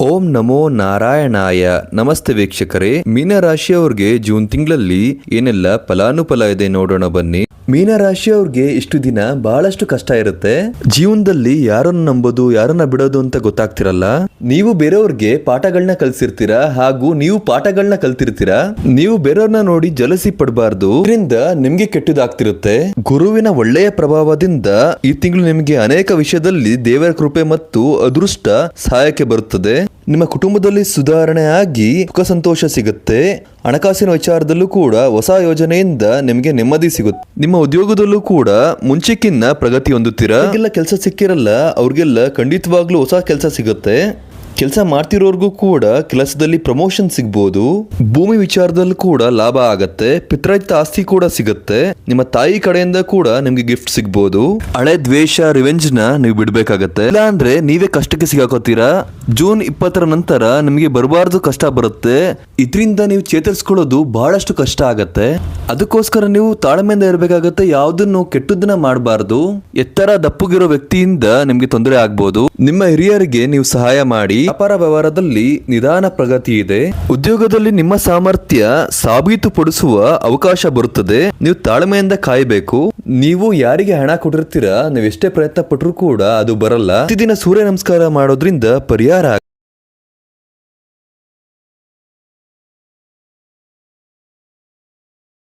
ಓಂ ನಮೋ ನಾರಾಯಣಾಯ. ನಮಸ್ತೆ ವೀಕ್ಷಕರೇ, ಮೀನರಾಶಿಯವ್ರಿಗೆ ಜೂನ್ ತಿಂಗಳಲ್ಲಿ ಏನೆಲ್ಲ ಫಲಾನುಫಲ ಇದೆ ನೋಡೋಣ ಬನ್ನಿ. ಮೀನರಾಶಿಯವ್ರಿಗೆ ಇಷ್ಟು ದಿನ ಬಹಳಷ್ಟು ಕಷ್ಟ ಇರುತ್ತೆ. ಜೀವನದಲ್ಲಿ ಯಾರನ್ನ ನಂಬೋದು ಯಾರನ್ನ ಬಿಡೋದು ಅಂತ ಗೊತ್ತಾಗ್ತಿರಲ್ಲ. ನೀವು ಬೇರೆಯವ್ರಿಗೆ ಪಾಠಗಳನ್ನ ಕಲ್ಸಿರ್ತೀರಾ ಹಾಗೂ ನೀವು ಪಾಠಗಳನ್ನ ಕಲ್ತಿರ್ತೀರಾ. ನೀವು ಬೇರೆಯವ್ರನ್ನ ನೋಡಿ ಜಲಸಿ ಪಡಬಾರ್ದು, ಇದರಿಂದ ನಿಮ್ಗೆ ಕೆಟ್ಟದಾಗ್ತಿರುತ್ತೆ. ಗುರುವಿನ ಒಳ್ಳೆಯ ಪ್ರಭಾವದಿಂದ ಈ ತಿಂಗಳು ನಿಮಗೆ ಅನೇಕ ವಿಷಯದಲ್ಲಿ ದೇವರ ಕೃಪೆ ಮತ್ತು ಅದೃಷ್ಟ ಸಹಾಯಕ್ಕೆ ಬರುತ್ತದೆ. ನಿಮ್ಮ ಕುಟುಂಬದಲ್ಲಿ ಸುಧಾರಣೆ ಆಗಿ ಸುಖ ಸಂತೋಷ ಸಿಗುತ್ತೆ. ಹಣಕಾಸಿನ ವಿಚಾರದಲ್ಲೂ ಕೂಡ ಹೊಸ ಯೋಜನೆಯಿಂದ ನಿಮಗೆ ನೆಮ್ಮದಿ ಸಿಗುತ್ತೆ. ನಿಮ್ಮ ಉದ್ಯೋಗದಲ್ಲೂ ಕೂಡ ಮುಂಚೆಕ್ಕಿನ್ನ ಪ್ರಗತಿ ಹೊಂದುತ್ತೀರಾ. ಕೆಲಸ ಸಿಕ್ಕಿರಲ್ಲ ಅವ್ರಿಗೆಲ್ಲ ಖಂಡಿತವಾಗ್ಲೂ ಹೊಸ ಕೆಲಸ ಸಿಗುತ್ತೆ. ಕೆಲಸ ಮಾಡ್ತಿರೋರ್ಗೂ ಕೂಡ ಕೆಲಸದಲ್ಲಿ ಪ್ರಮೋಷನ್ ಸಿಗ್ಬೋದು. ಭೂಮಿ ವಿಚಾರದಲ್ಲೂ ಕೂಡ ಲಾಭ ಆಗತ್ತೆ. ಪಿತ್ರಾರ್ಜಿತ ಆಸ್ತಿ ಕೂಡ ಸಿಗುತ್ತೆ. ನಿಮ್ಮ ತಾಯಿ ಕಡೆಯಿಂದ ಕೂಡ ನಿಮ್ಗೆ ಗಿಫ್ಟ್ ಸಿಗ್ಬೋದು. ಹಳೆ ದ್ವೇಷ ರಿವೆಂಜ್ ನ ನೀವು ಬಿಡ್ಬೇಕಾಗತ್ತೆ, ಇಲ್ಲ ಅಂದ್ರೆ ನೀವೇ ಕಷ್ಟಕ್ಕೆ ಸಿಗಾಕೋತೀರಾ. ಜೂನ್ 20ರ ನಂತರ ನಿಮಗೆ ಬರಬಾರ್ದು ಕಷ್ಟ ಬರುತ್ತೆ. ಇದರಿಂದ ನೀವು ಚೇತರಿಸ್ಕೊಳ್ಳೋದು ಬಹಳಷ್ಟು ಕಷ್ಟ ಆಗತ್ತೆ. ಅದಕ್ಕೋಸ್ಕರ ನೀವು ತಾಳ್ಮೆಯಿಂದ ಇರಬೇಕಾಗತ್ತೆ. ಯಾವುದನ್ನು ಕೆಟ್ಟದನ್ನ ಮಾಡಬಾರ್ದು. ಎತ್ತರ ದಪ್ಪಗಿರೋ ವ್ಯಕ್ತಿಯಿಂದ ನಿಮ್ಗೆ ತೊಂದರೆ ಆಗ್ಬೋದು. ನಿಮ್ಮ ಹಿರಿಯರಿಗೆ ನೀವು ಸಹಾಯ ಮಾಡಿ. ವ್ಯಾಪಾರ ವ್ಯವಹಾರದಲ್ಲಿ ನಿಧಾನ ಪ್ರಗತಿ ಇದೆ. ಉದ್ಯೋಗದಲ್ಲಿ ನಿಮ್ಮ ಸಾಮರ್ಥ್ಯ ಸಾಬೀತುಪಡಿಸುವ ಅವಕಾಶ ಬರುತ್ತದೆ. ನೀವು ತಾಳ್ಮೆಯಿಂದ ಕಾಯಬೇಕು. ನೀವು ಯಾರಿಗೆ ಹಣ ಕೊಟ್ಟಿರ್ತೀರಾ, ನೀವು ಎಷ್ಟೇ ಪ್ರಯತ್ನ ಪಟ್ಟರು ಕೂಡ ಅದು ಬರಲ್ಲ. ಪ್ರತಿದಿನ ಸೂರ್ಯ ನಮಸ್ಕಾರ ಮಾಡೋದ್ರಿಂದ ಪರಿಹಾರ